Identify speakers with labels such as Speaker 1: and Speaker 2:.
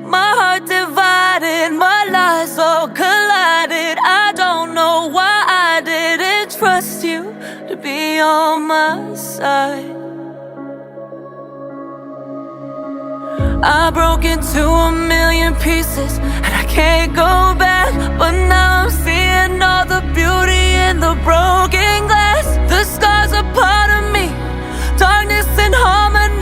Speaker 1: My heart divided, my lies all collided. I don't know why I didn't trust you to be on my side. I broke into a million pieces and I can't go back. But now I'm seeing all the beauty in the broken glass. The scars are part of me, darkness and harmony.